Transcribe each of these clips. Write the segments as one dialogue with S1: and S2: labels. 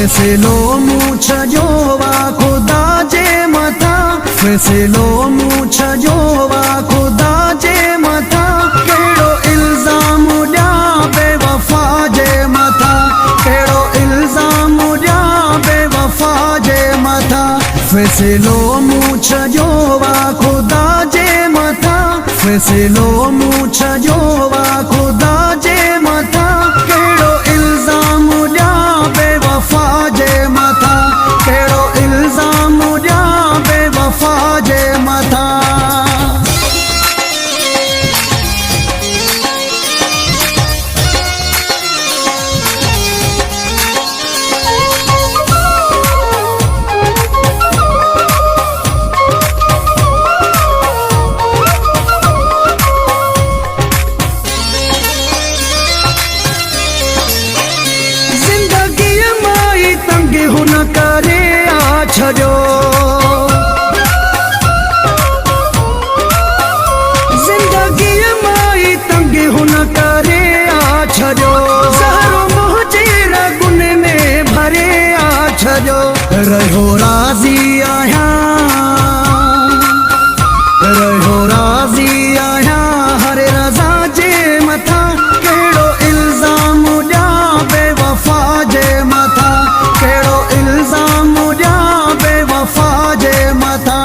S1: फैसलो मूछ जोवा खुदा जे मथा फैसलो मूछ जोवा खुदा जे मथा केड़ो इल्जाम ॾिया बेवफा जे मथा केड़ो इल्जाम ॾिया बेवफा जे मथा फैसलो मूछ जोवा खुदा जे मथा फैसलो मूछ जोवा खुदा जे मथा केड़ो इल्जाम ॾिया बेवफा जे मथा केड़ो इल्जाम ॾिया बेवफा जे मथा। हुन करे आ छड़ो जिंदगी माई तंग हुन करे आ छड़ो ज़हरो मुझे रगुन में भरे आ छड़ो रहो राज़ी आया रहो राज़ी आया हर रज़ा जे मथा केड़ो इल्जाम ॾिया बेवफा जे मथा केड़ो इल्जाम ॾिया बेवफा जे मथा।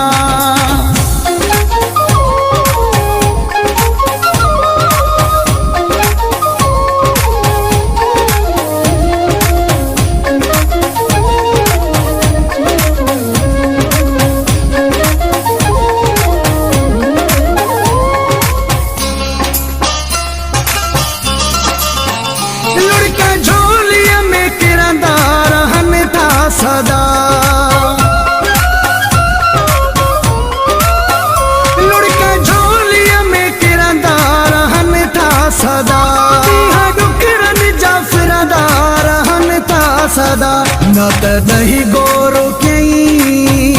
S1: लुढ़का झोलिया में किरंदा रहन था सदा लुढ़का झोलिया में किरंदा रहन था सदा डुकरन जा फिरंदा रहन था सदा न कदहि गोरो कई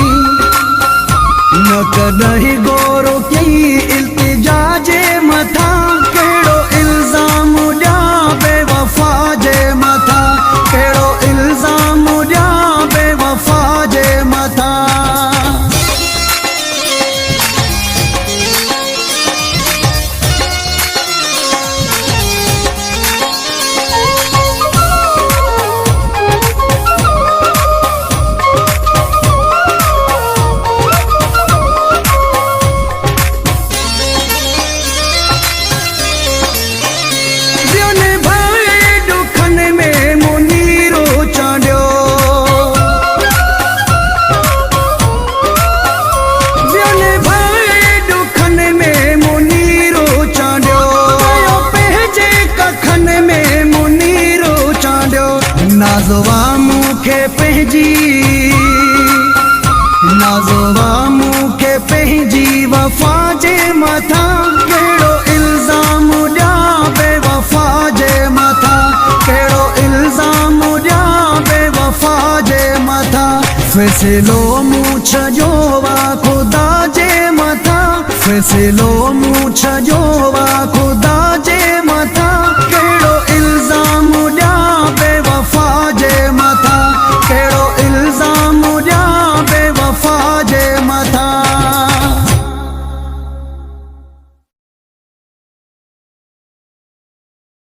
S1: न कदहि गोरो कई इल्तिजा जे मथा केड़ो इल्जाम ॾिया बेवफा जे मथा केड़ो इल्जाम ॾिया बेवफा जे मथा। नाज़वा मूंखे पंहिंजी नाज़वा मूंखे पंहिंजी वफ़ा जे मथा केड़ो इल्जाम ॾिया बेवफा जे मथा केड़ो इल्जाम ॾिया बेवफा जे मथा फैसलो मूछ जोवा खुदा जे मथा फैसलो मूछ जोवा खुदा